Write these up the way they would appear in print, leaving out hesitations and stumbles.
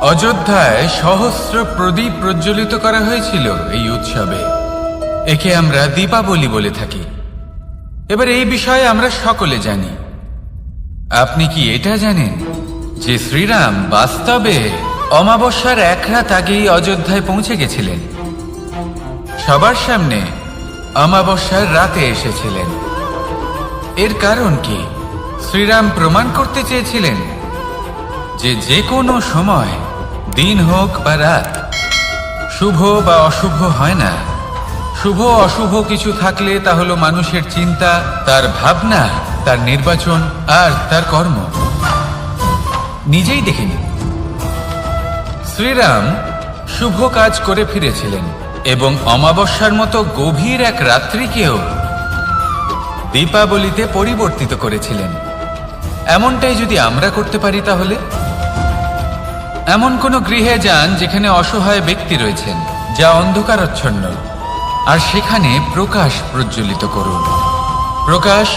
অযোধ্যায় সহস্র প্রদীপ প্রজ্বলিত করা হয়েছিল এই উৎসবে। একে আমরা দীপাবলি বলে থাকি। এবার এই বিষয়ে আমরা সকলে জানি। আপনি কি এটা জানেন যে শ্রীরাম বাস্তবে অমাবস্যার এক রাত আগেই অযোধ্যায় পৌঁছে গেছিলেন? সবার সামনে অমাবস্যার রাতে এসেছিলেন। এর কারণ কি? শ্রীরাম প্রমাণ করতে চেয়েছিলেন যে যে কোনো সময়, দিন হোক বা রাত, শুভ বা অশুভ হয় না। শুভ অশুভ কিছু থাকলে তা হলো মানুষের চিন্তা, তার ভাবনা, তার নির্বাচন আর তার কর্ম। নিজেই দেখে নিন, শ্রীরাম শুভ কাজ করে ফিরেছিলেন এবং অমাবস্যার মতো গভীর এক রাত্রিকেও দীপাবলিতে পরিবর্তিত করেছিলেন। এমনটাই যদি আমরা করতে পারি, তাহলে এমন কোন গৃহে যান যেখানে অসহায় ব্যক্তি রয়েছেন, যা অন্ধকারাচ্ছন্ন, আর সেখানে প্রকাশ প্রজ্বলিত করুন। প্রকাশ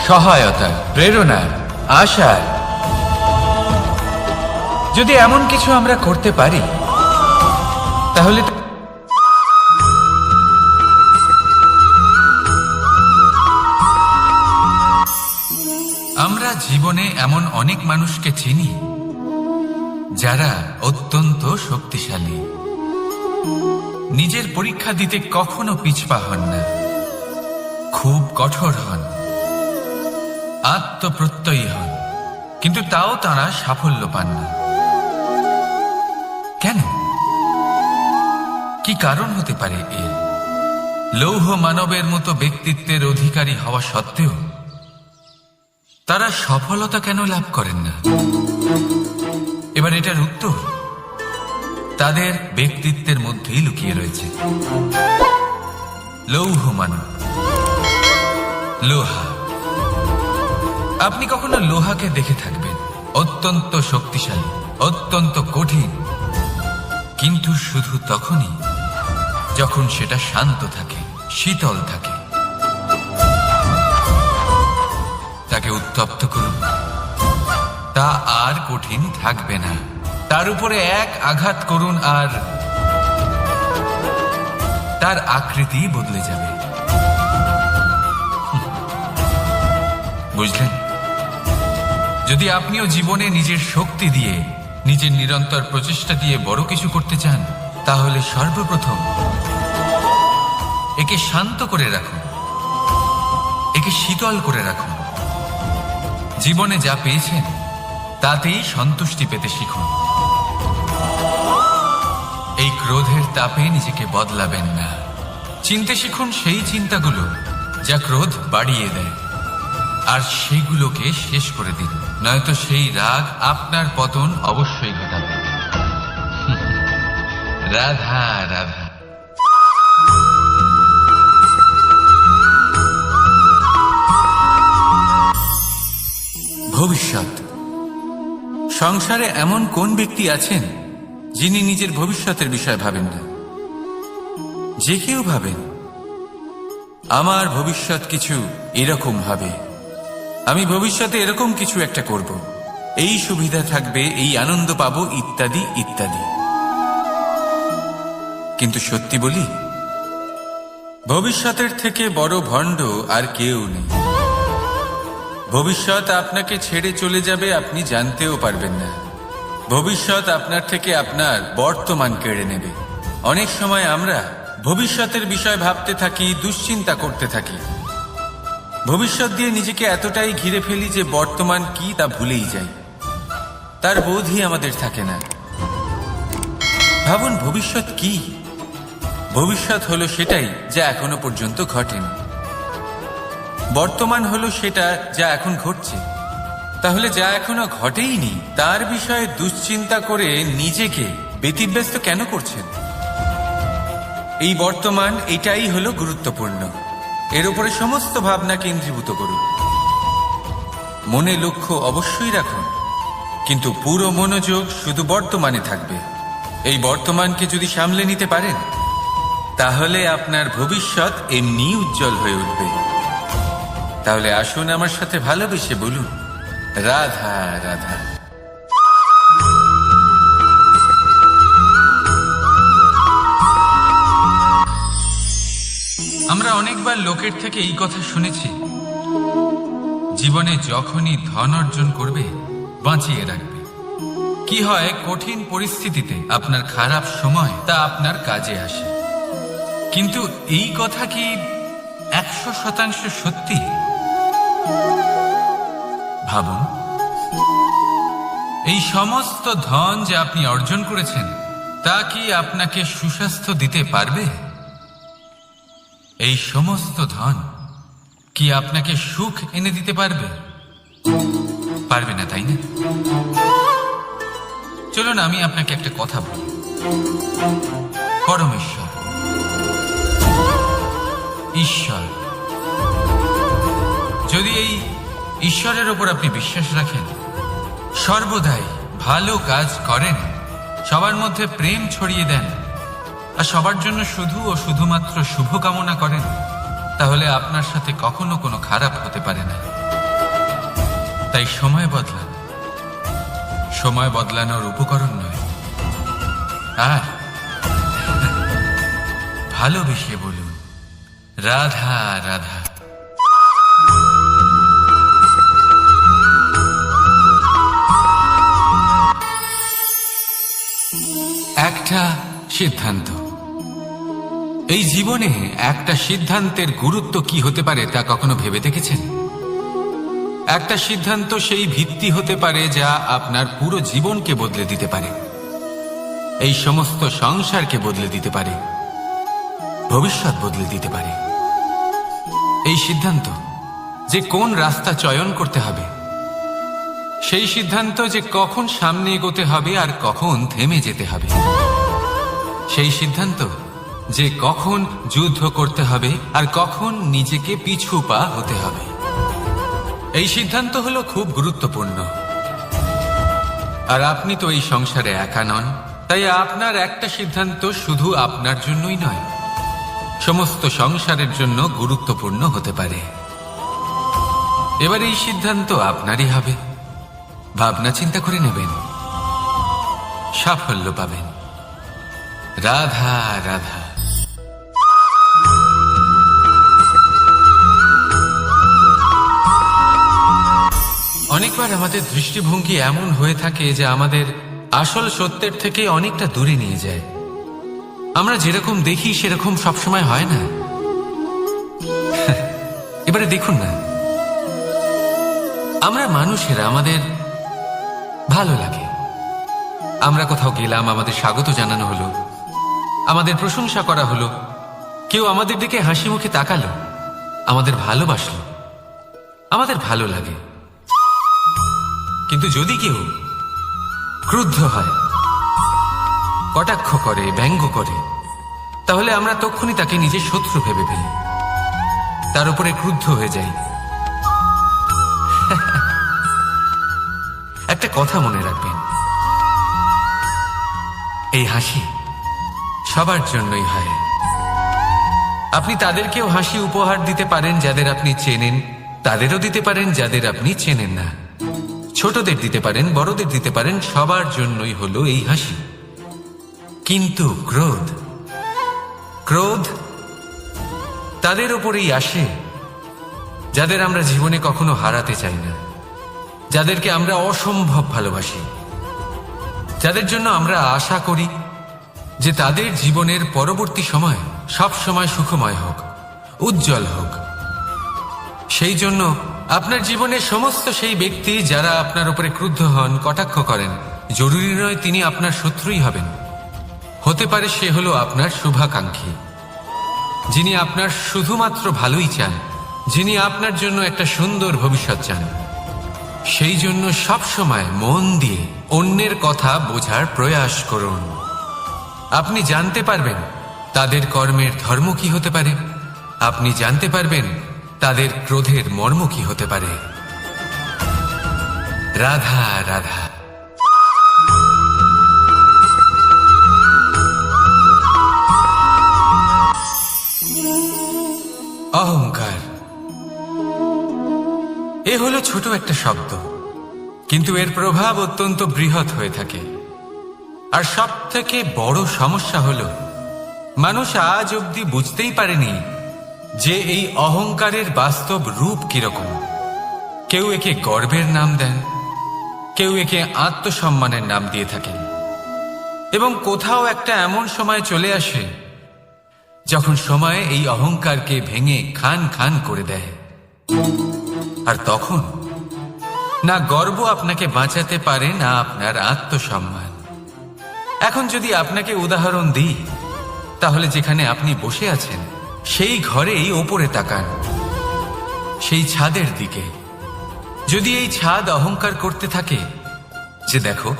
সহায়তা, প্রেরণা, আশার। যদি এমন কিছু আমরা করতে পারি, তাহলে আমরা জীবনে এমন অনেক মানুষকে চিনি যারা অত্যন্ত শক্তিশালী, নিজের পরীক্ষা দিতে কখনো পিছপা হন না, খুব কঠোর হন, আত্মপ্রত্যয়ী হন, কিন্তু তাও তারা সাফল্য পান না। কেন? কি কারণ হতে পারে এর? লৌহ মানবের মতো ব্যক্তিত্বের অধিকারী হওয়া সত্ত্বেও তারা সফলতা কেন লাভ করেন না? এবার এটার উত্তর তাদের ব্যক্তিত্বের মধ্যেই লুকিয়ে রয়েছে। লৌহ মানব, লোহা। আপনি কখনো লোহাকে দেখে থাকবেন, অত্যন্ত শক্তিশালী, অত্যন্ত কঠিন, কিন্তু শুধু তখনই যখন সেটা শান্ত থাকে, শীতল থাকে। তাকে উত্তপ্ত করুন, তা আর কঠিন থাকবে না। তার উপরে এক আঘাত করুন আর তার আকৃতি বদলে যাবে। বুঝলেন? যদি আপনিও জীবনে নিজের শক্তি দিয়ে, নিজের নিরন্তর প্রচেষ্টা দিয়ে বড় কিছু করতে চান, তাহলে সর্বপ্রথম একে শান্ত করে রাখুন, একে শীতল করে রাখুন। জীবনে যা পেয়েছেন তাতেই সন্তুষ্টি পেতে শিখুন। এই ক্রোধের তাপে নিজেকে বদলাবেন না। চিনতে শিখুন সেই চিন্তাগুলো যা ক্রোধ বাড়িয়ে দেয়, আর সেইগুলোকে শেষ করে দিন, নয়তো সেই রাগ আপনার পতন অবশ্যই ঘটাবে। রাধা রাধা। ভবিষ্যৎ। সংসারে এমন কোন ব্যক্তি আছেন যিনি নিজের ভবিষ্যতের বিষয়ে ভাবেন না? যে কেউ ভাবেন আমার ভবিষ্যৎ কিছু এরকম হবে, আমি ভবিষ্যতে এরকম কিছু একটা করব, এই সুবিধা থাকবে, এই আনন্দ পাবো, ইত্যাদি ইত্যাদি। কিন্তু সত্যি বলি, ভবিষ্যতের থেকে বড় ভণ্ড আর কেউ নেই। ভবিষ্যৎ আপনাকে ছেড়ে চলে যাবে, আপনি জানতেও পারবেন না। ভবিষ্যৎ আপনার থেকে আপনার বর্তমান কেড়ে নেবে। অনেক সময় আমরা ভবিষ্যতের বিষয় ভাবতে থাকি, দুশ্চিন্তা করতে থাকি, ভবিষ্যৎ দিয়ে নিজেকে এতটাই ঘিরে ফেলি যে বর্তমান কি তা ভুলেই যাই। তার বোধই আমাদের থাকে না। ভাবুন, ভবিষ্যৎ কি? ভবিষ্যৎ হলো সেটাই যা এখনো পর্যন্ত ঘটেনি। বর্তমান হলো সেটা যা এখন ঘটছে। তাহলে যা এখনো ঘটেইনি তার বিষয়ে দুশ্চিন্তা করে নিজেকে ব্যতিব্যস্ত কেন করছেন? এই বর্তমান, এটাই হলো গুরুত্বপূর্ণ। এর উপরে সমস্ত ভাবনা কেন্দ্রীভূত করুন। মনে লক্ষ্য অবশ্যই রাখুন, কিন্তু পুরো মনোযোগ শুধু বর্তমানে থাকবে। এই বর্তমানকে যদি সামলে নিতে পারেন, তাহলে আপনার ভবিষ্যৎ এমনি উজ্জ্বল হয়ে উঠবে। তাহলে আসুন আমার সাথে ভালোবেসে বলুন, রাধা রাধা। আমরা অনেকবার লোকের থেকে এই কথা শুনেছি, জীবনে যখনই ধন অর্জন করবে বাঁচিয়ে রাখবে। কি হয়, কঠিন পরিস্থিতিতে আপনার খারাপ সময় তা আপনার কাজে আসে। কিন্তু এই কথা কি 100% সত্যি? ভাবুন, এই সমস্ত ধন যে আপনি অর্জন করেছেন তা কি আপনাকে সুস্বাস্থ্য দিতে পারবে? এই সমস্ত ধন কি আপনাকে সুখ এনে দিতে পারবে? পারবে না, তাই না? চলুন আমি আপনাকে একটা কথা বলি। পরমেশ্বর, ঈশ্বর, যদি এই ঈশ্বরের ওপর আপনি বিশ্বাস রাখেন, সর্বদাই ভালো কাজ করেন, সবার মধ্যে প্রেম ছড়িয়ে দেন আর সবার জন্য শুধু ও শুধুমাত্র শুভ কামনা করেন, তাহলে আপনার সাথে কখনো কোনো খারাপ হতে পারে না। তাই সময় বদলান, সময় বদলানোর উপকরণ নয়। আর ভালোবেসে বলুন, রাধা রাধা। একটা সিদ্ধান্ত। এই জীবনে একটা সিদ্ধান্তের গুরুত্ব কি হতে পারে তা কখনো ভেবে দেখেছেন? একটা সিদ্ধান্ত সেই ভিত্তি হতে পারে যা আপনার পুরো জীবনকে বদলে দিতে পারে, এই সমস্ত সংসারকে বদলে দিতে পারে, ভবিষ্যৎ বদলে দিতে পারে। এই সিদ্ধান্ত যে কোন রাস্তা চয়ন করতে হবে, সেই সিদ্ধান্ত যে কখন সামনে এগোতে হবে আর কখন থেমে যেতে হবে, সেই সিদ্ধান্ত যে কখন যুদ্ধ করতে হবে আর কখন নিজেকে পিছু পা হতে হবে। এই সিদ্ধান্ত হলো খুব গুরুত্বপূর্ণ। আর আপনি তো এই সংসারে একা নন, তাই আপনার একটা সিদ্ধান্ত শুধু আপনার জন্যই নয়, সমস্ত সংসারের জন্য গুরুত্বপূর্ণ হতে পারে। এবার এই সিদ্ধান্ত আপনারই হবে। ভাবনা চিন্তা করে নেবেন, সাফল্য পাবেন। রাধা রাধা। অনেকবার আমাদের দৃষ্টিভঙ্গি এমন হয়ে থাকে যে আমাদের আসল সত্যের থেকে অনেকটা দূরে নিয়ে যায়। আমরা যেরকম দেখি সেরকম সবসময় হয় না। এবারে দেখুন না, আমরা মানুষেরা, আমাদের ভালো লাগে, আমরা কোথাও গেলাম, আমাদের স্বাগত জানানো হলো, আমাদের প্রশংসা করা হলো, কেউ আমাদের দিকে হাসি মুখে তাকালো, আমাদের ভালোবাসলো, আমাদের ভালো লাগে। কিন্তু যদি কেউ ক্রুদ্ধ হয়, কটাক্ষ করে, ব্যঙ্গ করে, তাহলে আমরা তক্ষুনি তাকে নিজের শত্রু ভেবে ফেলি, তার উপরে ক্রুদ্ধ হয়ে যাই। একটা কথা মনে রাখবেন, এই হাসি সবার জন্যই হয়। আপনি তাদেরকেও হাসি উপহার দিতে পারেন যাদের আপনি চেনেন, তাদেরও দিতে পারেন যাদের আপনি চেনেন না, ছোটদের দিতে পারেন, বড়দের দিতে পারেন, সবার জন্যই হলো এই হাসি। কিন্তু ক্রোধ, ক্রোধ তাদের ওপরেই আসে যাদের আমরা জীবনে কখনো হারাতে চাই না, যাদেরকে আমরা অসম্ভব ভালোবাসি, যাদের জন্য আমরা আশা করি যে তাদের জীবনের পরবর্তী সময় সব সময় সুখময় হোক, উজ্জ্বল হোক। সেই জন্য আপনার জীবনের সমস্ত সেই ব্যক্তি যারা আপনার উপরে ক্রুদ্ধ হন, কটাক্ষ করেন, জরুরি নয় তিনি আপনার শত্রুই হবেন। হতে পারে সে হলো আপনার শুভাকাঙ্ক্ষী, যিনি আপনার শুধুমাত্র ভালোই চান, যিনি আপনার জন্য একটা সুন্দর ভবিষ্যৎ চান। সেই জন্য সব সময় মন দিয়ে অন্যের কথা বোঝার প্রয়াস করুন। আপনি জানতে পারবেন তাদের কর্মের ধর্ম কি হতে পারে, আপনি জানতে পারবেন তাদের ক্রোধের মর্ম কি হতে পারে। রাধা রাধা। অহংকার এ হলো ছোট একটা শব্দ, কিন্তু এর প্রভাব অত্যন্ত বৃহৎ হয়ে থাকে। আর সব থেকে বড় সমস্যা হলো মানুষ আজ অবধি বুঝতেই পারেনি যে এই অহংকারের বাস্তব রূপ কিরকম। কেউ একে গর্বের নাম দেন, কেউ একে আত্মসম্মানের নাম দিয়ে থাকেন, এবং কোথাও একটা এমন সময় চলে আসে যখন সময় এই অহংকারকে ভেঙে খান খান করে দেয়। আর তখন না গর্ব আপনাকে বাঁচাতে পারে, না আপনার আত্মসম্মান। এখন যদি আপনাকে উদাহরণ দিই, তাহলে যেখানে আপনি বসে আছেন সেই ঘরেই ওপরে তাকান, সেই ছাদের দিকে। যদি এই ছাদ অহংকার করতে থাকে যে দেখো,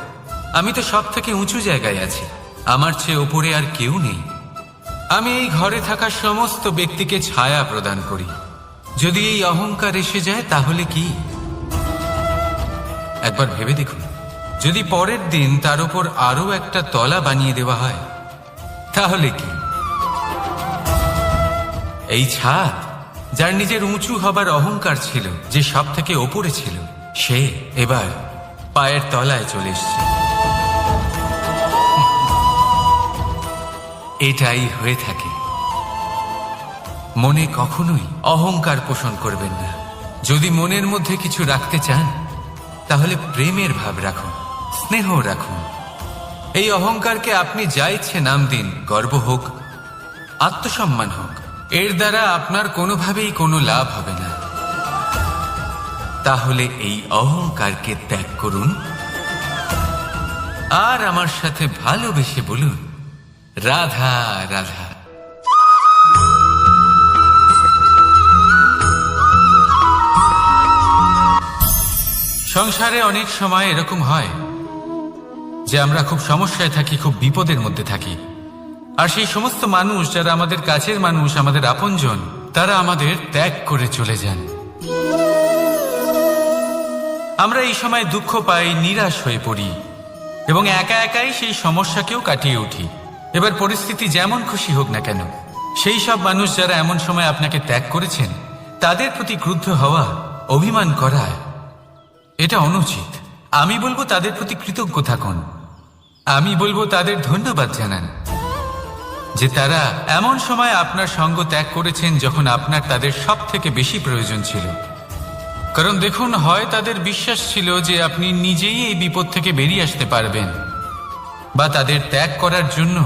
আমি তো সব থেকে উঁচু জায়গায় আছি, আমার চেয়ে ওপরে আর কেউ নেই, আমি এই ঘরে থাকা সমস্ত ব্যক্তিকে ছায়া প্রদান করি, যদি এই অহংকার এসে যায় তাহলে কি? একবার ভেবে দেখুন, যদি পরের দিন তার উপর আরো একটা তলা বানিয়ে দেওয়া হয় তাহলে কি? এই ছাদ, যার নিজের উঁচু হবার অহংকার ছিল, যে সব থেকে ওপরে ছিল, সে এবার পায়ের তলায় চলে এসছে। এটাই হয়ে থাকে। মনে কখনোই অহংকার পোষণ করবেন না। যদি মনের মধ্যে কিছু রাখতে চান তাহলে প্রেমের ভাব রাখুন, স্নেহ রাখুন। এই অহংকারকে আপনি যা ইচ্ছে নাম দিন, গর্ব হোক, আত্মসম্মান হোক, এর দ্বারা আপনার কোনোভাবেই কোনো লাভ হবে না। তাহলে এই অহংকারকে ত্যাগ করুন আর আমার সাথে ভালোবেসে বলুন, রাধা রাধা। সংসারে অনেক সময় এরকম হয় যে আমরা খুব সমস্যায় থাকি, খুব বিপদের মধ্যে থাকি, আর সেই সমস্ত মানুষ যারা আমাদের কাছের মানুষ, আমাদের আপনজন, তারা আমাদের ত্যাগ করে চলে যান। আমরা এই সময় দুঃখ পাই, নিরাশ হয়ে পড়ি এবং একা একাই সেই সমস্যাকেও কাটিয়ে উঠি। এবার পরিস্থিতি যেমন খুশি হোক না কেন, সেই সব মানুষ যারা এমন সময় আপনাকে ত্যাগ করেছেন, তাদের প্রতি ক্রুদ্ধ হওয়া, অভিমান করা, এটা অনুচিত। আমি বলবো তাদের প্রতি কৃতজ্ঞ থাকুন। আমি বলবো তাদের ধন্যবাদ জানান যে তারা এমন সময় আপনার সঙ্গ ত্যাগ করেছেন যখন আপনার তাদের সব থেকে বেশি প্রয়োজন ছিল। কারণ দেখুন, হয় তাদের বিশ্বাস ছিল যে আপনি নিজেই এই বিপদ থেকে বেরিয়ে আসতে পারবেন, বা তাদের ত্যাগ করার জন্য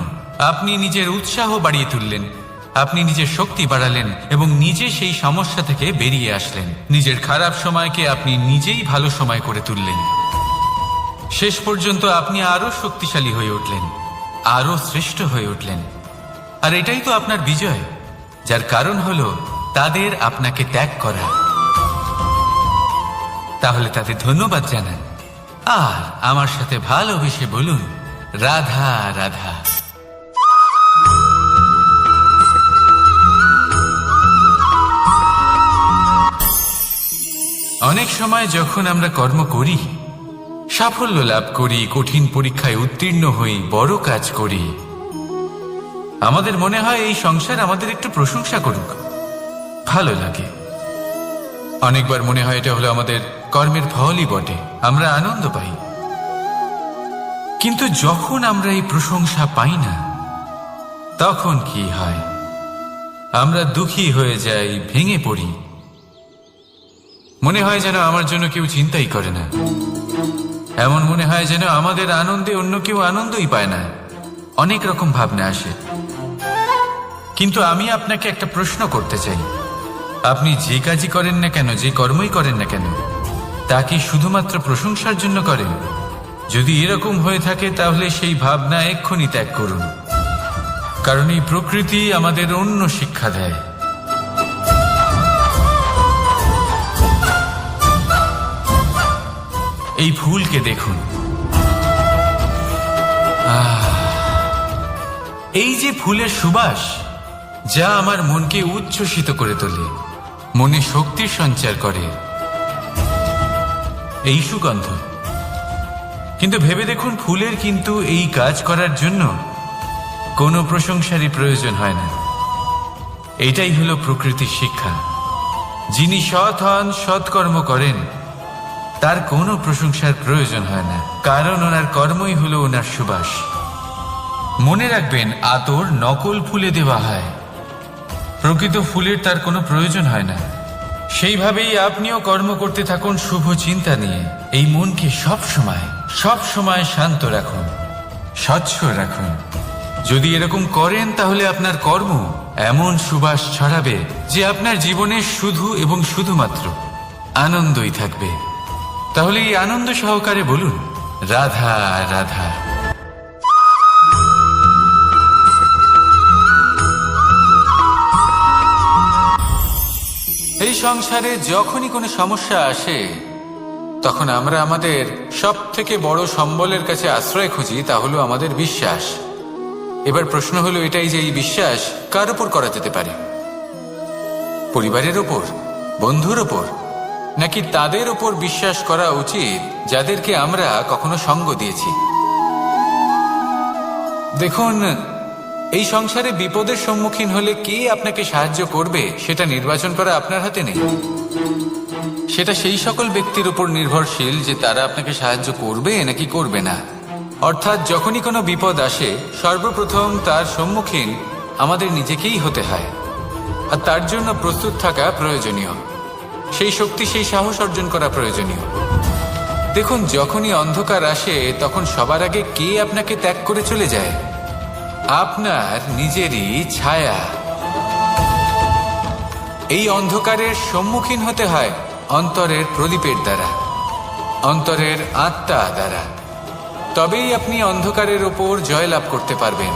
আপনি নিজের উৎসাহ বাড়িয়ে তুললেন, আপনি নিজের শক্তি বাড়ালেন এবং নিজে সেই সমস্যা থেকে বেরিয়ে আসলেন। নিজের খারাপ সময়কে আপনি নিজেই ভালো সময় করে তুললেন। শেষ পর্যন্ত আপনি আরো শক্তিশালী হয়ে উঠলেন, আরো শ্রেষ্ঠ হয়ে উঠলেন। আর এটাই তো আপনার বিজয়, যার কারণ হলো তাদের আপনাকে ত্যাগ করা। তাহলে তাদের ধন্যবাদ জানান আর আমার সাথে ভালোবেসে বলুন, রাধা রাধা। অনেক সময় যখন আমরা কর্ম করি, সাফল্য লাভ করি, কঠিন পরীক্ষায় উত্তীর্ণ হই, বড় কাজ করি, আমাদের মনে হয় এই সংসার আমাদের একটু প্রশংসা করুক, ভালো লাগে। অনেকবার মনে হয় এটা হলো আমাদের কর্মের ফলই বটে, আমরা আনন্দ পাই। কিন্তু যখন আমরা এই প্রশংসা পাই না, তখন কি হয়? আমরা দুঃখী হয়ে যাই, ভেঙে পড়ি। মনে হয় যেন আমার জন্য কেউ চিন্তাই করে না, এমন মনে হয় যেন আমাদের আনন্দে অন্য কেউ আনন্দই পায় না। অনেক রকম ভাবনা আসে। কিন্তু আমি আপনাকে একটা প্রশ্ন করতে চাই, আপনি যে কাজই করেন না কেন, যে কর্মই করেন না কেন, তা কি শুধুমাত্র প্রশংসার জন্য করেন? যদি এরকম হয়ে থাকে তাহলে সেই ভাবনা এক্ষুনি ত্যাগ করুন। কারণ এই প্রকৃতি আমাদের অন্য শিক্ষা দেয়। এই ফুলকে দেখুন, এই যে ফুলের সুবাস, যা আমার মনকে উচ্ছ্বসিত করে তোলে, মনে শক্তির সঞ্চার করে, এই সুগন্ধ। কিন্তু ভেবে দেখুন, ফুলের কিন্তু এই কাজ করার জন্য কোনো প্রশংসারই প্রয়োজন হয় না। এটাই হলো প্রকৃতির শিক্ষা। যিনি সৎ হন, সৎকর্ম করেন, তার কোনো প্রশংসার প্রয়োজন হয় না, কারণ ওনার কর্মই হলো ওনার সুবাস। মনে রাখবেন, আতর নকল ফুলে দেওয়া হয়, প্রকৃত ফুলের তার কোনো প্রয়োজন হয় না। সেইভাবেই আপনিও কর্ম করতে থাকুন শুভ চিন্তা নিয়ে। এই মনকে সব সময় শান্ত রাখুন, স্বচ্ছ রাখুন। যদি এরকম করেন তাহলে আপনার কর্ম এমন সুবাস ছড়াবে যে আপনার জীবনে শুধু এবং শুধুমাত্র আনন্দই থাকবে। তাহলে এই আনন্দ সহকারে বলুন, রাধা রাধা। এই সংসারে যখনই কোনো সমস্যা আসে তখন আমরা আমাদের সব থেকে বড় সম্বলের কাছে আশ্রয় খুঁজি, তা হলো আমাদের বিশ্বাস। এবার প্রশ্ন হলো এটাই যে এই বিশ্বাস কার ওপর করা যেতে পারে? পরিবারের ওপর, বন্ধুর ওপর, নাকি তাদের ওপর বিশ্বাস করা উচিত যাদেরকে আমরা কখনো সঙ্গ দিয়েছি? দেখুন, এই সংসারে বিপদের সম্মুখীন হলে কে আপনাকে সাহায্য করবে সেটা নির্বাচন করা আপনার হাতে নেই। সেটা সেই সকল ব্যক্তির উপর নির্ভরশীল যে তারা আপনাকে সাহায্য করবে নাকি করবে না। অর্থাৎ যখনই কোনো বিপদ আসে সর্বপ্রথম তার সম্মুখীন আমাদের নিজেকেই হতে হয়, আর তার জন্য প্রস্তুত থাকা প্রয়োজনীয়। সেই শক্তি, সেই সাহস অর্জন করা প্রয়োজনীয়। দেখুন, যখনই অন্ধকার আসে তখন সবার আগে কে আপনাকে ত্যাগ করে চলে যায়? আপনার নিজেরই ছায়া। এই অন্ধকারের সম্মুখীন হতে হয় অন্তরের প্রদীপের দ্বারা, অন্তরের আত্মা দ্বারা। তবেই আপনি অন্ধকারের ওপর জয়লাভ করতে পারবেন।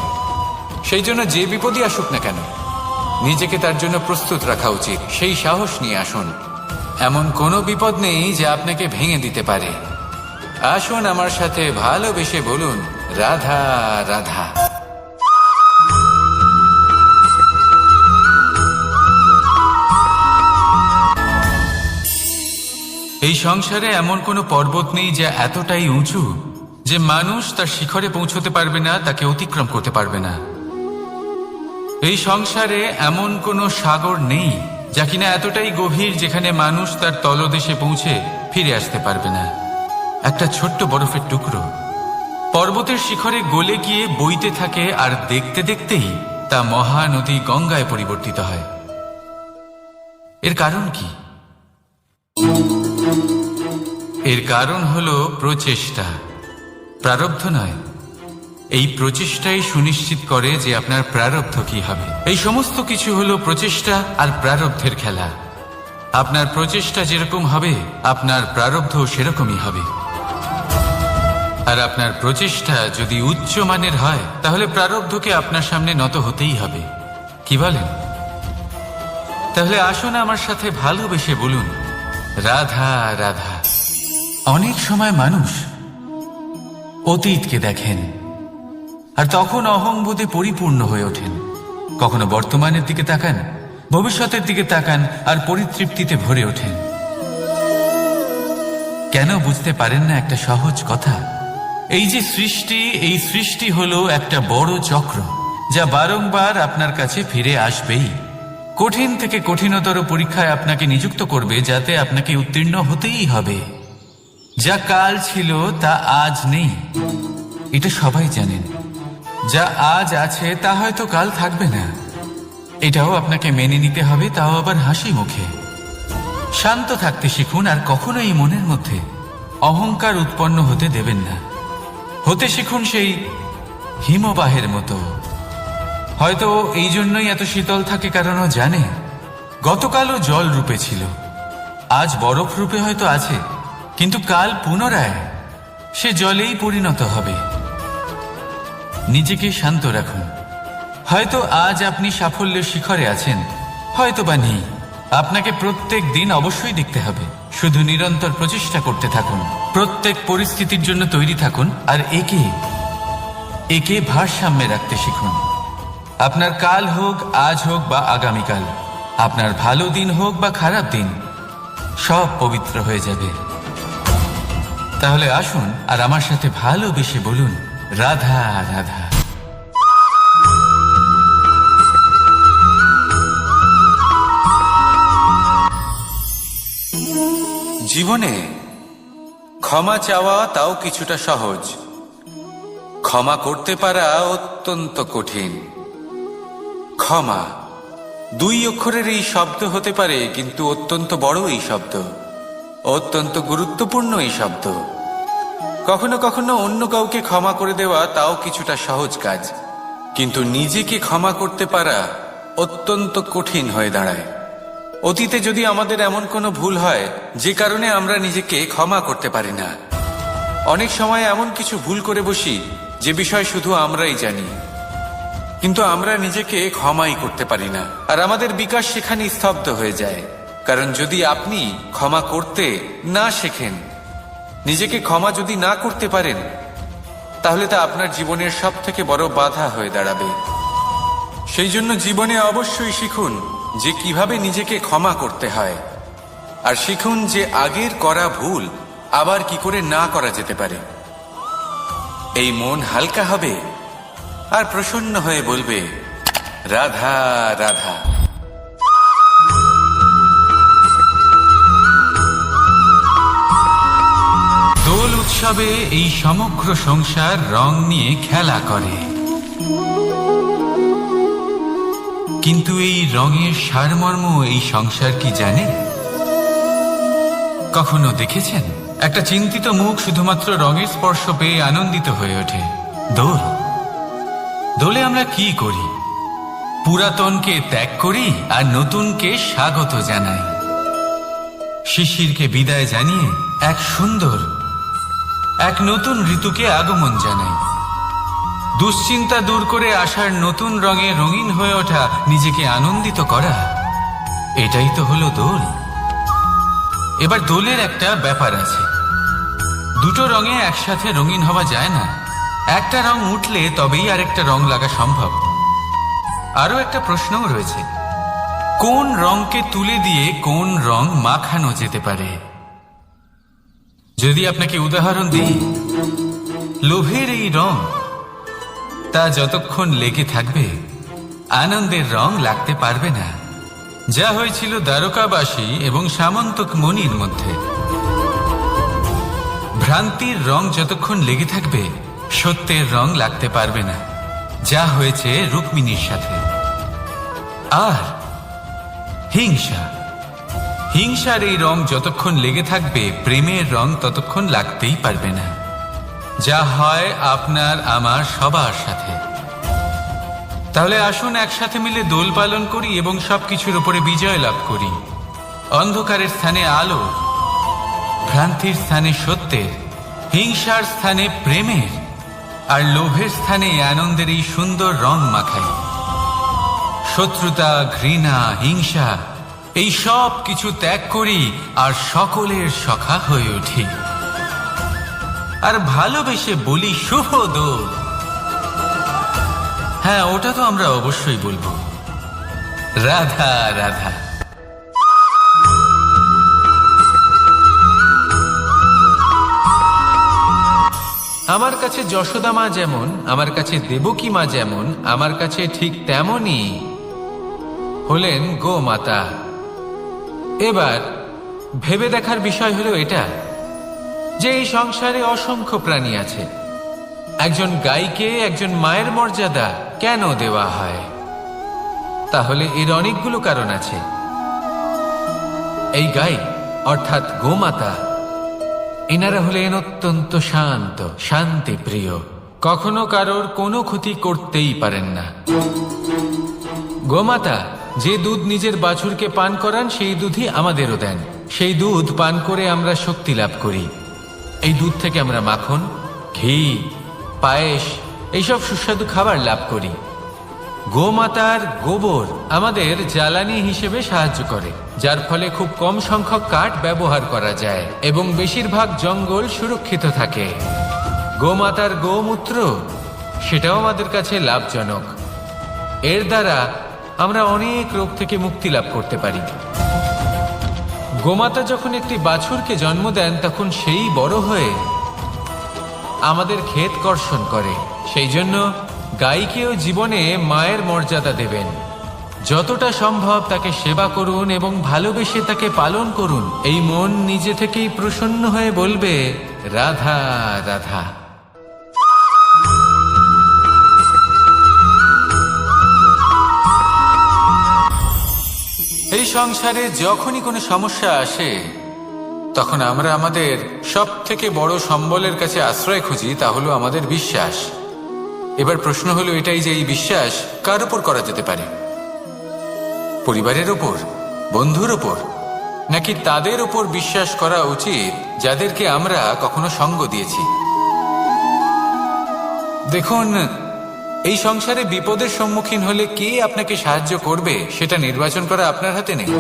সেই জন্য যে বিপদই আসুক না কেন নিজেকে তার জন্য প্রস্তুত রাখা উচিত। সেই সাহস নিয়ে আসুন। এমন কোনো বিপদ নেই যা আপনাকে ভেঙে দিতে পারে। আসুন আমার সাথে ভালোবেসে বলুন, রাধা রাধা। এই সংসারে এমন কোনো পর্বত নেই যা এতটাই উঁচু যে মানুষ তার শিখরে পৌঁছতে পারবে না, তাকে অতিক্রম করতে পারবে না। এই সংসারে এমন কোনো সাগর নেই যা কিনা এতটাই গভীর যেখানে মানুষ তার তলদেশে পৌঁছে ফিরে আসতে পারবে না। একটা ছোট্ট বরফের টুকরো পর্বতের শিখরে গলে গিয়ে বইতে থাকে, আর দেখতে দেখতেই তা মহানদী গঙ্গায় পরিবর্তিত হয়। এর কারণ কি? এর কারণ হলো প্রচেষ্টা, প্রারব্ধ নয়। এই প্রচেষ্টাই সুনিশ্চিত করে যে আপনার প্রারব্ধ কি হবে। এই সমস্ত কিছু হলো প্রচেষ্টা আর প্রারব্ধের খেলা। আপনার প্রচেষ্টা যেরকম হবে আপনার প্রারব্ধ সেরকমই হবে। আর আপনার প্রচেষ্টা যদি উচ্চ মানের হয় তাহলে প্রারব্ধকে আপনার সামনে নত হতেই হবে। কি বলেন? তাহলে আসুন আমার সাথে ভালোবেসে বলুন, রাধা রাধা। অনেক সময় মানুষ অতীতকে দেখেন আর তখন অহংবোধে পরিপূর্ণ হয়ে ওঠেন। কখনো বর্তমানের দিকে তাকান, ভবিষ্যতের দিকে তাকান আর পরিতৃপ্তিতে ভরে ওঠেন। কেন বুঝতে পারেন না একটা সহজ কথা? এই যে সৃষ্টি, এই সৃষ্টি হলো একটা বড় চক্র যা বারংবার আপনার কাছে ফিরে আসবেই। কঠিন থেকে কঠিনতর পরীক্ষায় আপনাকে নিযুক্ত করবে যাতে আপনাকে উত্তীর্ণ হতেই হবে। যা কাল ছিল তা আজ নেই, এটা সবাই জানেন। যা আজ আছে তা হয়তো কাল থাকবে না, এটাও আপনাকে মেনে নিতে হবে, তাও আবার হাসি মুখে। শান্ত থাকতে শিখুন আর কখনো এই মনের মধ্যে অহংকার উৎপন্ন হতে দেবেন না। হতে শিখুন সেই হিমবাহের মতো। হয়তো এই জন্যই এত শীতল থাকে কারণ ও জানে গতকালও জল রূপে ছিল, আজ বরফ রূপে হয়তো আছে, কিন্তু কাল পুনরায় সে জলেই পরিণত হবে। নিজেকে শান্ত রাখুন। হয়তো আজ আপনি সাফল্যের শিখরে আছেন, হয়তো বা নেই। আপনাকে প্রত্যেক দিন অবশ্যই দেখতে হবে। শুধু নিরন্তর প্রচেষ্টা করতে থাকুন, প্রত্যেক পরিস্থিতির জন্য তৈরি থাকুন আর একে ভারসাম্যে রাখতে শিখুন। আপনার কাল হোক, আজ হোক বা আগামীকাল, আপনার ভালো দিন হোক বা খারাপ দিন, সব পবিত্র হয়ে যাবে। তাহলে আসুন আর আমার সাথে ভালোবেসে বলুন, রাধা রাধা। জীবনে ক্ষমা চাওয়া তাও কিছুটা সহজ, ক্ষমা করতে পারা অত্যন্ত কঠিন। ক্ষমা 2 অক্ষরের এই শব্দ হতে পারে, কিন্তু অত্যন্ত বড় এই শব্দ, অত্যন্ত গুরুত্বপূর্ণ এই শব্দ। কখনো কখনো অন্য কাউকে ক্ষমা করে দেওয়া তাও কিছুটা সহজ কাজ, কিন্তু নিজেকে ক্ষমা করতে পারা অত্যন্ত কঠিন হয়ে দাঁড়ায়। অতীতে যদি আমাদের এমন কোনো ভুল হয় যে কারণে আমরা নিজেকে ক্ষমা করতে পারি না, অনেক সময় এমন কিছু ভুল করে বসি যে বিষয় শুধু আমরাই জানি, কিন্তু আমরা নিজেকে ক্ষমাই করতে পারি না, আর আমাদের বিকাশ সেখানে স্তব্ধ হয়ে যায়। কারণ যদি আপনি ক্ষমা করতে না শেখেন, নিজেকে ক্ষমা যদি না করতে পারেন, তাহলে তা আপনার জীবনের সবথেকে বড় বাধা হয়ে দাঁড়াবে। সেই জন্য জীবনে অবশ্যই শিখুন যে কিভাবে নিজেকে ক্ষমা করতে হয়, আর শিখুন যে আগের করা ভুল আবার কি করে না করা যেতে পারে। এই মন হালকা হবে আর প্রসন্ন হয়ে বলবে, রাধা রাধা। দোল উৎসবে এই সমগ্র সংসার রং নিয়ে খেলা করে, কিন্তু এই রঙের সারমর্ম এই সংসার কি জানে? কখনো দেখেছেন একটা চিন্তিত মুখ শুধুমাত্র রঙের স্পর্শ পেয়ে আনন্দিত হয়ে ওঠে? দোলে আমরা কি করি? পুরাতনকে ত্যাগ করি আর নতুনকে স্বাগত জানাই। শিশিরকে বিদায় জানিয়ে এক নতুন ঋতুকে আগমন জানাই। দুশ্চিন্তা দূর করে আসার নতুন রঙে রঙিন হয়ে ওঠা, নিজেকে আনন্দিত করা, এটাই তো হলো দোল। এবার দোলের একটা ব্যাপার আছে, দুটো রঙে একসাথে রঙিন হওয়া যায় না। একটা রং উঠলে তবেই আরেকটা রং লাগা সম্ভব। আরো একটা প্রশ্নও রয়েছে, কোন রংকে তুলে দিয়ে কোন রং মাখানো যেতে পারে? যদি আপনাকে উদাহরণ দিই, লোভের এই রং, তা যতক্ষণ লেগে থাকবে আনন্দের রং লাগতে পারবে না। যা হয়েছিল দ্বারকাবাসী এবং সামন্তক মণির মধ্যে। ভ্রান্তির রং যতক্ষণ লেগে থাকবে সত্যের রং লাগতে পারবে না, যা হয়েছে রুক্মিণীর সাথে। আর হিংসার এই রং যতক্ষণ লেগে থাকবে প্রেমের রং ততক্ষণ লাগতেই পারবে না, যা হয় আপনার আমার সবার সাথে। তাহলে আসুন একসাথে মিলে দোল পালন করি এবং সবকিছুর উপরে বিজয় লাভ করি। অন্ধকারের স্থানে আলো, ভ্রান্তির স্থানে সত্যের, হিংসার স্থানে প্রেমের, আর লোভের স্থানে আনন্দের এই সুন্দর রং মাখাই। শত্রুতা, ঘৃণা, হিংসা এই সব কিছু ত্যাগ করি আর সকলের সখা হয়ে উঠি, আর ভালোবেসে বলি শুভ দোল। হ্যাঁ, ওটা তো আমরা অবশ্যই বলবো, রাধা রাধা। আমার কাছে যশোদা মা যেমন, আমার কাছে দেবকী মা যেমন, আমার কাছে ঠিক তেমনই হলেন গোমাতা। এবার ভেবে দেখার বিষয় হলো এটা যে এই সংসারে অসংখ্য প্রাণী আছে, একজন গাইকে একজন মায়ের মর্যাদা কেন দেওয়া হয়? তাহলে এর অনেকগুলো কারণ আছে। এই গাই অর্থাৎ গোমাতা, এনারা হলেন অত্যন্ত শান্ত, শান্তিপ্রিয়, কখনো কারোর কোনো ক্ষতি করতেই পারেন না। গোমাতা যে দুধ নিজের বাছুরকে পান করান সেই দুধই আমাদেরও দেন। সেই দুধ পান করে আমরা শক্তি লাভ করি। এই দুধ থেকে আমরা মাখন, ঘি, পায়েস এইসব সুস্বাদু খাবার লাভ করি। গোমাতার গোবর আমাদের জ্বালানি হিসেবে সাহায্য করে, যার ফলে খুব কম সংখ্যক কাঠ ব্যবহার করা যায় এবং বেশিরভাগ জঙ্গল সুরক্ষিত থাকে। গোমাতার গোমূত্র, সেটাও আমাদের কাছে লাভজনক। এর দ্বারা আমরা অনেক রোগ থেকে মুক্তি লাভ করতে পারি। গোমাতা যখন একটি বাছুরকে জন্ম দেন, তখন সেই বড় হয়ে আমাদের ক্ষেত কর্ষণ করে। সেই জন্য গাইকেও জীবনে মায়ের মর্যাদা দেবেন। যতটা সম্ভব তাকে সেবা করুন এবং ভালোবেসে তাকে পালন করুন। এই মন নিজে থেকেই প্রসন্ন হয়ে বলবে, রাধা রাধা। এই সংসারে যখনই কোনো সমস্যা আসে তখন আমরা আমাদের সব থেকে বড় সম্বলের কাছে আশ্রয় খুঁজি, তা হলো আমাদের বিশ্বাস। এবার প্রশ্ন হলো এটাই যে এই বিশ্বাস কার উপর করা যেতে পারে? পরিবারের ওপর, বন্ধুর ওপর, নাকি তাদের উপর বিশ্বাস করা উচিত যাদেরকে আমরা কখনো সঙ্গ দিয়েছি? দেখুন, এই সংসারে বিপদের সম্মুখীন হলে কে আপনাকে সাহায্য করবে সেটা নির্বাচন করা আপনার হাতে নেই।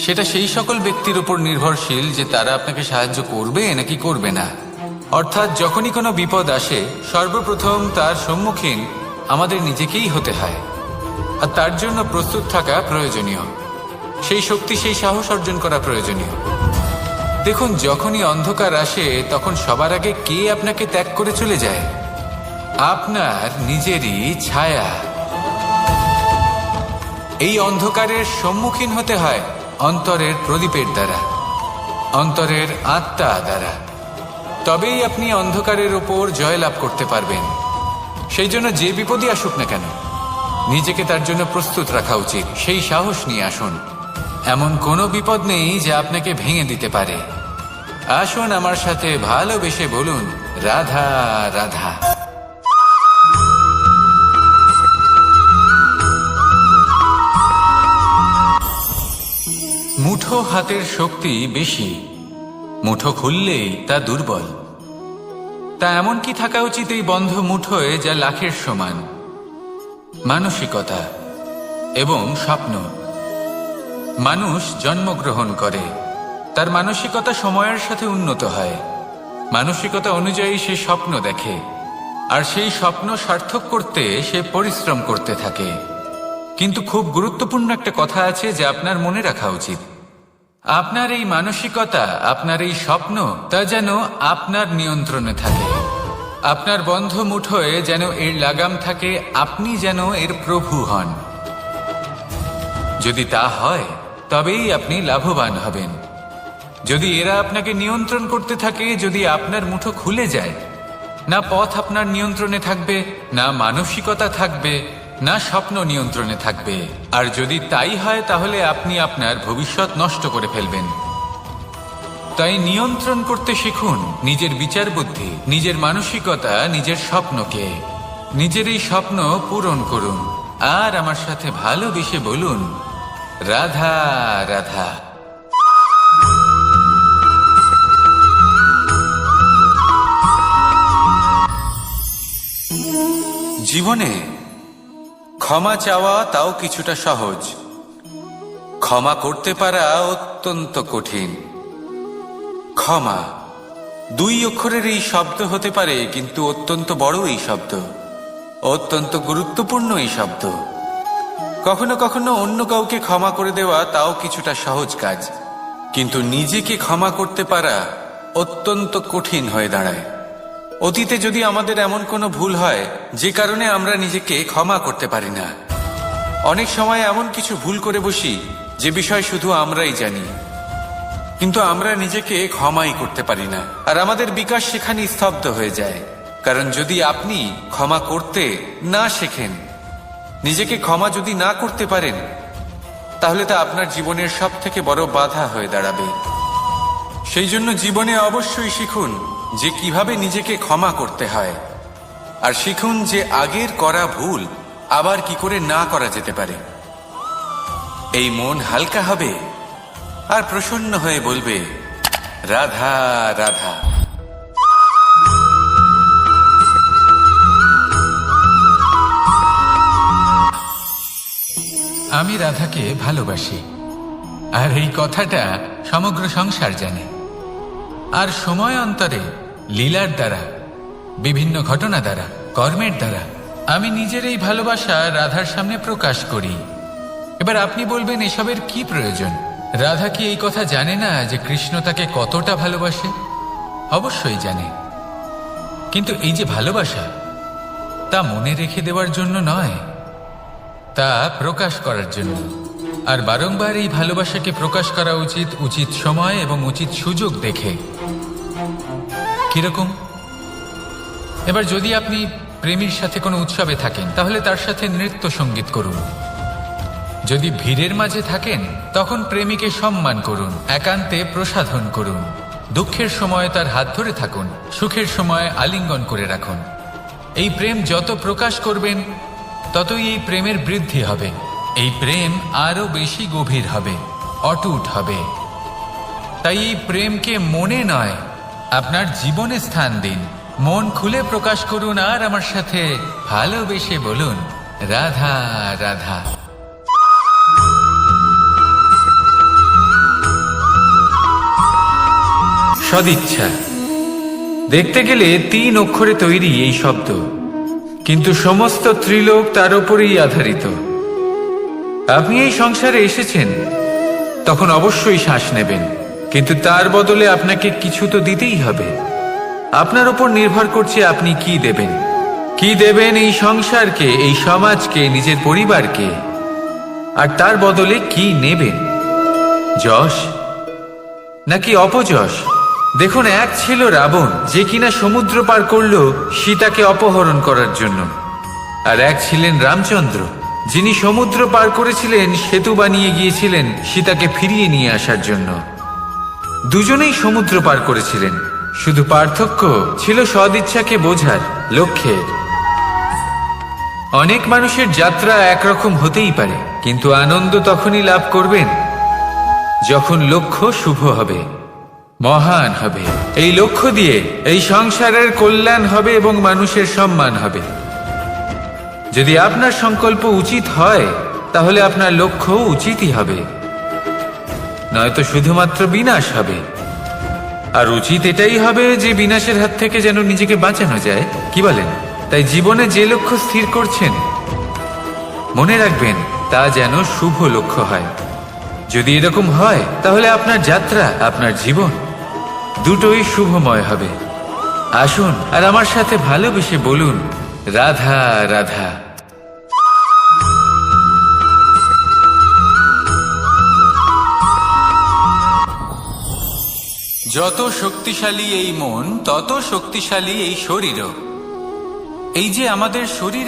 সেটা সেই সকল ব্যক্তির উপর নির্ভরশীল যে তারা আপনাকে সাহায্য করবে নাকি করবে না। অর্থাৎ যখনই কোনো বিপদ আসে সর্বপ্রথম তার সম্মুখীন আমাদের নিজেকেই হতে হয়, আর তার জন্য প্রস্তুত থাকা প্রয়োজনীয়। সেই শক্তি, সেই সাহস অর্জন করা প্রয়োজনীয়। দেখুন, যখনই অন্ধকার আসে তখন সবার আগে কে আপনাকে ত্যাগ করে চলে যায়? আপনার নিজেরই ছায়া। এই অন্ধকারের সম্মুখীন হতে হয় অন্তরের প্রদীপের দ্বারা, অন্তরের আত্মা দ্বারা। তবেই আপনি অন্ধকারের ওপর জয়লাভ করতে পারবেন। সেই জন্য যে বিপদই আসুক না কেন নিজেকে তার জন্য প্রস্তুত রাখা উচিত। সেই সাহস নিয়ে আসুন। এমন কোনো বিপদ নেই যা আপনাকে ভেঙে দিতে পারে। আসুন আমার সাথে ভালোবেসে বলুন, রাধা রাধা। মুঠো হাতের শক্তি বেশি, মুঠো খুললেই তা দুর্বল। তা এমন কি থাকা উচিত এই বন্ধ মুঠোয় যা লাখের সমান? মানসিকতা এবং স্বপ্ন। মানুষ জন্মগ্রহণ করে, তার মানসিকতা সময়ের সাথে উন্নত হয়। মানসিকতা অনুযায়ী সে স্বপ্ন দেখে, আর সেই স্বপ্ন সার্থক করতে সে পরিশ্রম করতে থাকে। কিন্তু খুব গুরুত্বপূর্ণ একটা কথা আছে যা আপনার মনে রাখা উচিত। আপনার এই মানসিকতা, আপনার এই স্বপ্ন, তা যেন আপনার নিয়ন্ত্রণে থাকে। আপনার বন্ধ মুঠোয় যেন এর লাগাম থাকে, আপনি যেন এর প্রভু হন। যদি তা হয় তবেই আপনি লাভবান হবেন। যদি এরা আপনাকে নিয়ন্ত্রণ করতে থাকে, যদি আপনার মুঠো খুলে যায়, না পথ আপনার নিয়ন্ত্রণে থাকবে, না মানসিকতা থাকবে, না স্বপ্ন নিয়ন্ত্রণে থাকবে। আর যদি তাই হয় তাহলে আপনি আপনার ভবিষ্যৎ নষ্ট করে ফেলবেন। তাই নিয়ন্ত্রণ করতে শিখুন নিজের বিচার বুদ্ধি, নিজের মানসিকতা, নিজের স্বপ্নকে। নিজের এই স্বপ্ন পূরণ করুন আর আমার সাথে ভালোবেসে বলুন, রাধা রাধা। জীবনে ক্ষমা চাওয়া তাও কিছুটা সহজ, ক্ষমা করতে পারা অত্যন্ত কঠিন। ক্ষমা 2 অক্ষরের এই শব্দ হতে পারে, কিন্তু অত্যন্ত বড় এই শব্দ, অত্যন্ত গুরুত্বপূর্ণ এই শব্দ। কখনো কখনো অন্য কাউকে ক্ষমা করে দেওয়া তাও কিছুটা সহজ কাজ, কিন্তু নিজেকে ক্ষমা করতে পারা অত্যন্ত কঠিন হয়ে দাঁড়ায়। অতীতে যদি আমাদের এমন কোনো ভুল হয় যে কারণে আমরা নিজেকে ক্ষমা করতে পারি না, অনেক সময় এমন কিছু ভুল করে বসি যে বিষয় শুধু আমরাই জানি, কিন্তু আমরা নিজেকে ক্ষমাই করতে পারি না। আর আমাদের বিকাশ সেখানেই স্তব্ধ হয়ে যায়। কারণ যদি আপনি ক্ষমা করতে না শেখেন, নিজেকে ক্ষমা যদি না করতে পারেন, তাহলে তা আপনার জীবনের সব থেকে বড় বাধা হয়ে দাঁড়াবে। সেই জন্য জীবনে অবশ্যই শিখুন যে কিভাবে নিজেকে ক্ষমা করতে হয়, আর শিখুন যে আগের করা ভুল আবার কি করে না করা যেতে পারে। এই মন হালকা হবে আর প্রসন্ন হয়ে বলবে, রাধা রাধা। আমি রাধাকে ভালোবাসি, আর এই কথাটা সমগ্র সংসার জানে। আর সময় অন্তরে লীলার দ্বারা, বিভিন্ন ঘটনা দ্বারা, কর্মের দ্বারা আমি নিজের এই ভালোবাসা রাধার সামনে প্রকাশ করি। এবার আপনি বলবেন, এসবের কি প্রয়োজন? রাধা কি এই কথা জানে না যে কৃষ্ণ তাকে কতটা ভালোবাসে? অবশ্যই জানে, কিন্তু এই যে ভালোবাসা, তা মনে রেখে দেওয়ার জন্য নয়, তা প্রকাশ করার জন্য। আর বারংবার এই ভালোবাসাকে প্রকাশ করা উচিত, উচিত সময় এবং উচিত সুযোগ দেখে। কিরকম? এবার যদি আপনি প্রেমীর সাথে কোনো উৎসবে থাকেন, তাহলে তার সাথে নৃত্য সঙ্গীত করুন। যদি ভিড়ের মাঝে থাকেন তখন প্রেমিকে সম্মান করুন, একান্তে প্রসাধন করুন। দুঃখের সময় তার হাত ধরে থাকুন, সুখের সময় আলিঙ্গন করে রাখুন। এই প্রেম যত প্রকাশ করবেন ততই এই প্রেমের বৃদ্ধি হবে। এই প্রেম আরো বেশি গভীর হবে, অটুট হবে। তাই এই প্রেমকে মনে নয়, আপনার জীবনে স্থান দিন। মন খুলে প্রকাশ করুন আর আমার সাথে ভালোবেসে বলুন, রাধা রাধা। সদিচ্ছা দেখতে গেলে 3 অক্ষরে তৈরি এই শব্দ, কিন্তু সমস্ত ত্রিলোক তার উপরেই আধারিত। আপনি এই সংসারে এসেছেন, তখন অবশ্যই শ্বাস নেবেন, কিন্তু তার বদলে আপনাকে কিছু তো দিতেই হবে। আপনার উপর নির্ভর করছে আপনি কি দেবেন। কি দেবেন এই সংসারকে, এই সমাজকে, নিজের পরিবারকে, আর তার বদলে কি নেবেন? যশ নাকি অপযশ? দেখুন, এক ছিল রাবণ, যে কিনা সমুদ্র পার করলো সীতাকে অপহরণ করার জন্য, আর এক ছিলেন রামচন্দ্র, যিনি সমুদ্র পার করেছিলেন, সেতু বানিয়ে গিয়েছিলেন সীতাকে ফিরিয়ে নিয়ে আসার জন্য। দুজনেই সমুদ্র পার করেছিলেন, শুধু পার্থক্য ছিল সদিচ্ছাকে বোঝার, লক্ষ্যের। অনেক মানুষের যাত্রা একরকম হতেই পারে, কিন্তু আনন্দ তখনই লাভ করবেন যখন লক্ষ্য শুভ হবে, মহান হবে। এই লক্ষ্য দিয়ে এই সংসারের কল্যাণ হবে এবং মানুষের সম্মান হবে। যদি আপনার সংকল্প উচিত হয়, তাহলে আপনার লক্ষ্য উচিতই হবে, নয়তো শুধুমাত্র বিনাশ হবে। আর উচিত এটাই হবে যে বিনাশের হাত থেকে যেন নিজেকে বাঁচানো যায়, কি বলেন? তাই জীবনে যে লক্ষ্য স্থির করছেন, মনে রাখবেন তা যেন শুভ লক্ষ্য হয়। যদি এরকম হয়, তাহলে আপনার যাত্রা, আপনার জীবন দুটোই শুভময় হবে। আসুন আর আমার সাথে ভালোবেসে বলুন, রাধা রাধা। যত শক্তিশালী এই মন, তত শক্তিশালী এই শরীরও। এই যে আমাদের শরীর,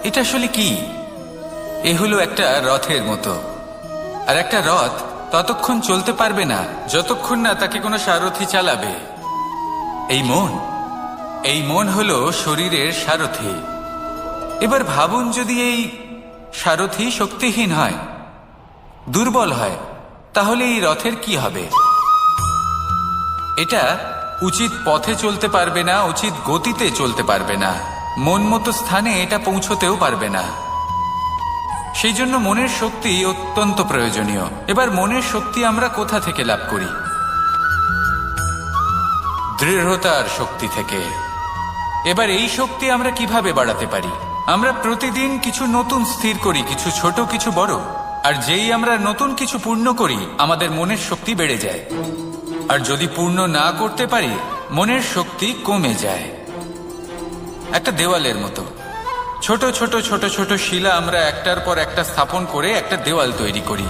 এটা আসলে কি? এ হলো একটা রথের মতো। আর একটা রথ ততক্ষণ চলতে পারবে না যতক্ষণ না তাকে কোনো সারথি চালাবে। এই মন হলো শরীরের সারথি। এবার ভাবুন, যদি এই সারথি শক্তিহীন হয়, দুর্বল হয়, তাহলে এই রথের কি হবে? এটা উচিত পথে চলতে পারবে না, উচিত গতিতে চলতে পারবে না, মন মতো স্থানে এটা পৌঁছতেও পারবে না। সেই জন্য মনের শক্তি অত্যন্ত প্রয়োজনীয়। এবার মনের শক্তি আমরা কোথা থেকে লাভ করি? দৃঢ়তার শক্তি থেকে। এবার এই শক্তি আমরা কিভাবে বাড়াতে পারি? আমরা প্রতিদিন কিছু নতুন স্থির করি, কিছু ছোট, কিছু বড়। আর যেই আমরা নতুন কিছু পূর্ণ করি, আমাদের মনের শক্তি বেড়ে যায়। আর যদি পূর্ণ না করতে পারি, মনের শক্তি কমে যায়। একটা দেওয়ালের মতো ছোট ছোট ছোট ছোট শিলা আমরা একটার পর একটা স্থাপন করে একটা দেওয়াল তৈরি করি।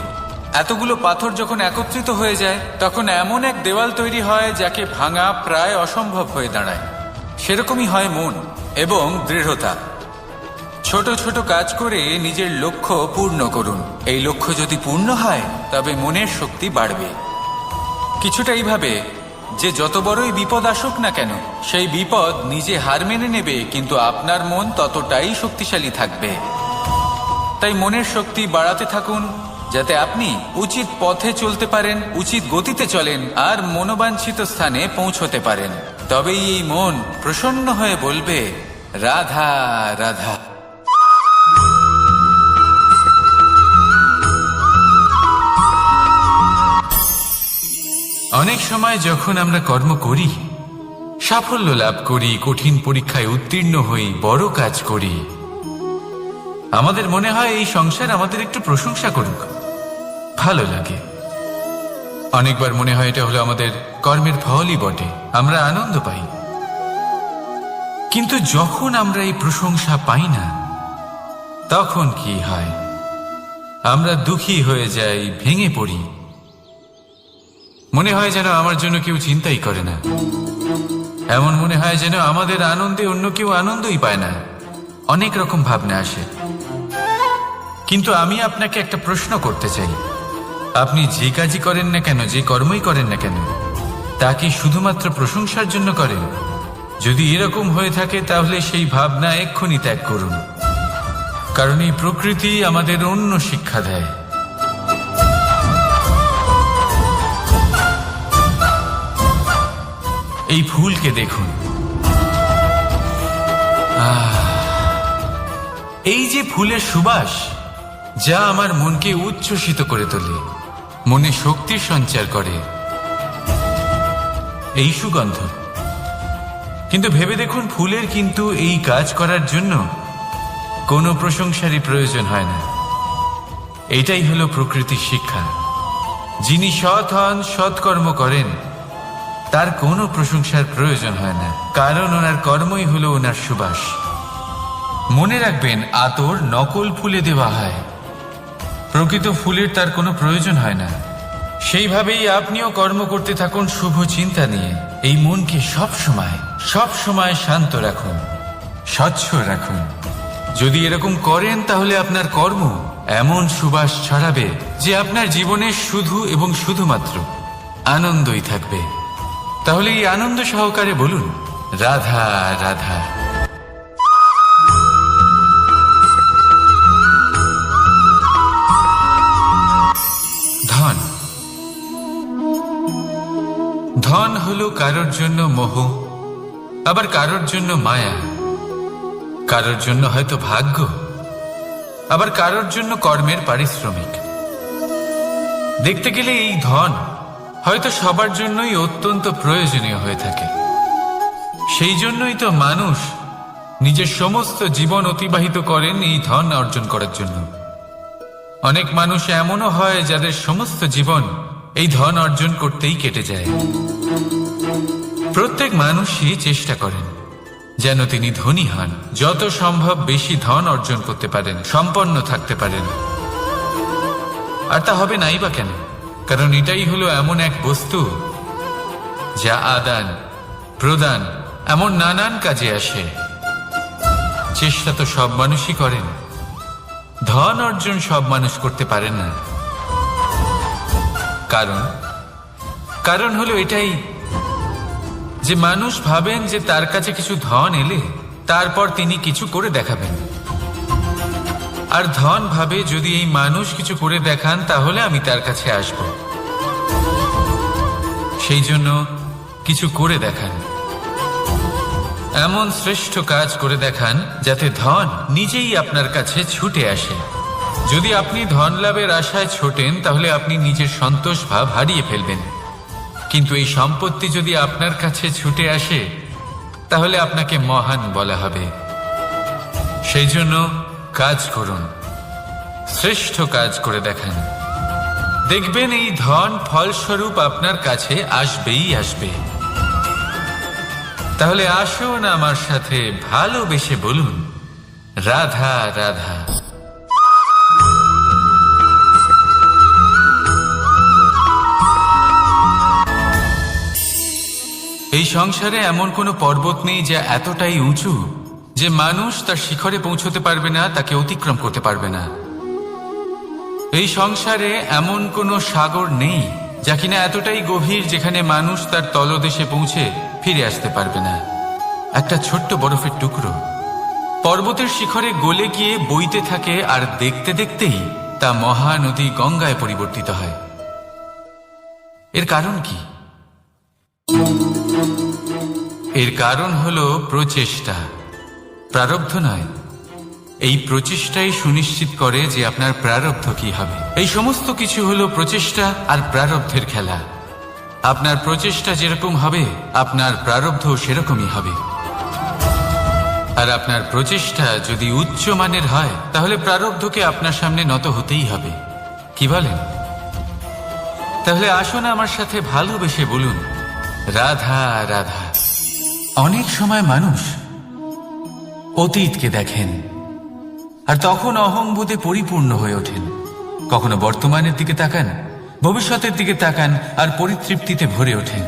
এতগুলো পাথর যখন একত্রিত হয়ে যায়, তখন এমন এক দেওয়াল তৈরি হয় যাকে ভাঙা প্রায় অসম্ভব হয়ে দাঁড়ায়। সেরকমই হয় মন এবং দৃঢ়তা। ছোট ছোট কাজ করে নিজের লক্ষ্য পূর্ণ করুন। এই লক্ষ্য যদি পূর্ণ হয়, তবে মনের শক্তি বাড়বে। কিছুটা এইভাবে যে যত বড়ই বিপদ আসুক না কেন, সেই বিপদ নিজে হার মেনে নেবে, কিন্তু আপনার মন ততটাই শক্তিশালী থাকবে। তাই মনের শক্তি বাড়াতে থাকুন, যাতে আপনি উচিত পথে চলতে পারেন, উচিত গতিতে চলেন আর মনোবাঞ্ছিত স্থানে পৌঁছতে পারেন। তবেই এই মন প্রসন্ন হয়ে বলবে, রাধা রাধা। অনেক সময় যখন আমরা কর্ম করি, সাফল্য লাভ করি, কঠিন পরীক্ষায় উত্তীর্ণ হই, বড় কাজ করি, আমাদের মনে হয় এই সংসার আমাদের একটু প্রশংসা করুক, ভালো লাগে। অনেকবার মনে হয় এটা হলো আমাদের কর্মের ফলই বটে, আমরা আনন্দ পাই। কিন্তু যখন আমরা এই প্রশংসা পাই না, তখন কি হয়? আমরা দুঃখী হয়ে যাই, ভেঙে পড়ি। মনে হয় যেন আমার জন্য কেউ চিন্তাই করে না। এমন মনে হয় যেন আমাদের আনন্দে অন্য কেউ আনন্দই পায় না। অনেক রকম ভাবনা আসে। কিন্তু আমি আপনাকে একটা প্রশ্ন করতে চাই, আপনি যে কাজই করেন না কেন, যে কর্মই করেন না কেন, তা কি শুধুমাত্র প্রশংসার জন্য করেন? যদি এরকম হয়ে থাকে তাহলে সেই ভাবনা এক্ষুনি ত্যাগ করুন, কারণ এই প্রকৃতি আমাদের অন্য শিক্ষা দেয়। এই ফুলকে দেখুন, এই যে ফুলের সুবাস, যা আমার মনকে উচ্ছ্বসিত করে তোলে, মনে শক্তির সঞ্চার করে, এই সুগন্ধ। কিন্তু ভেবে দেখুন, ফুলের কিন্তু এই কাজ করার জন্য কোনো প্রশংসারই প্রয়োজন হয় না। এটাই হলো প্রকৃতির শিক্ষা। যিনি সৎ হন, সৎকর্ম করেন, তার কোনো প্রশংসার প্রয়োজন হয় না, কারণ ওনার কর্মই হলো ওনার সুবাস। মনে রাখবেন, আতর নকল ফুলে দেওয়া হয়, প্রকৃত ফুলের তার কোনো প্রয়োজন হয় না। সেইভাবেই আপনিও কর্ম করতে থাকুন শুভ চিন্তা নিয়ে। এই মনকে সব সময় শান্ত রাখুন, স্বচ্ছ রাখুন। যদি এরকম করেন তাহলে আপনার কর্ম এমন সুবাস ছড়াবে যে আপনার জীবনে শুধু এবং শুধুমাত্র আনন্দই থাকবে। তাহলে এই আনন্দ সহকারে বলুন, রাধা রাধা। ধন, ধন হলো কারোর জন্য মোহ, আবার কারোর জন্য মায়া, কারোর জন্য হয়তো ভাগ্য, আবার কারোর জন্য কর্মের পারিশ্রমিক। দেখতে গেলে এই ধন হয়তো সবার জন্যই অত্যন্ত প্রয়োজনীয় হয়ে থাকে। সেই জন্যই তো মানুষ নিজের সমস্ত জীবন অতিবাহিত করেন এই ধন অর্জন করার জন্য। অনেক মানুষ এমনও হয় যাদের সমস্ত জীবন এই ধন অর্জন করতেই কেটে যায়। প্রত্যেক মানুষই চেষ্টা করেন যেন তিনি ধনী হন, যত সম্ভব বেশি ধন অর্জন করতে পারেন, সম্পন্ন থাকতে পারেন। আর তা হবে নাই বা কেন? কারণ এটাই হলো এমন এক বস্তু যা আদান প্রদান এমন নানান কাজে আসে। চেষ্টা তো সব মানুষই করেন, ধন অর্জন সব মানুষ করতে পারেন না। কারণ হলো এটাই যে মানুষ ভাবেন যে তার কাছে কিছু ধন এলে তারপর তিনি কিছু করে দেখাবেন, আর ধন ভাবে যদি এই মানুষ কিছু করে দেখান তাহলে আমি তার কাছে আসব। সেই জন্য কিছু করে দেখান, এমন শ্রেষ্ঠ কাজ করে দেখান যাতে ধন নিজেই আপনার কাছে ছুটে আসে। যদি আপনি ধন লাভের আশায় ছোটেন তাহলে আপনি নিজের সন্তোষ ভাব হারিয়ে ফেলবেন। কিন্তু এই সম্পত্তি যদি আপনার কাছে ছুটে আসে তাহলে আপনাকে মহান বলা হবে। সেই জন্য কাজ করুন, শ্রেষ্ঠ কাজ করে দেখান, দেখবেন এই ধন ফলস্বরূপ আপনার কাছে আসবেই আসবে। তাহলে আসুন আমার সাথে ভালোবেসে বলুন, রাধা রাধা। এই সংসারে এমন কোনো পর্বত নেই যা এতটাই উঁচু যে মানুষ তার শিখরে পৌঁছতে পারবে না, তাকে অতিক্রম করতে পারবে না। এই সংসারে এমন কোনো সাগর নেই যা কিনা এতটাই গভীর যেখানে মানুষ তার তলদেশে পৌঁছে ফিরে আসতে পারবে না। একটা ছোট্ট বরফের টুকরো পর্বতের শিখরে গলে গিয়ে বইতে থাকে, আর দেখতে দেখতেই তা মহানদী গঙ্গায় পরিবর্তিত হয়। এর কারণ কি? এর কারণ হলো প্রচেষ্টা, প্রারব্ধ নয়। এই প্রচেষ্টাই সুনিশ্চিত করে যে আপনার প্রারব্ধ কি হবে। এই সমস্ত কিছু হলো প্রচেষ্টা আর প্রারব্ধের খেলা। আপনার প্রচেষ্টা যেরকম হবে আপনার প্রারব্ধ সেরকমই হবে। আর আপনার প্রচেষ্টা যদি উচ্চ মানের হয় তাহলে প্রারব্ধকে আপনার সামনে নত হতেই হবে। কি বলেন? তাহলে আসুন আমার সাথে ভালোবেসে বলুন, রাধা রাধা। অনেক সময় মানুষ অতীতকে দেখেন আর তখন অহংবোধে পরিপূর্ণ হয়ে ওঠেন। কখনো বর্তমানের দিকে তাকান, ভবিষ্যতের দিকে তাকান আর পরিতৃপ্তিতে ভরে ওঠেন।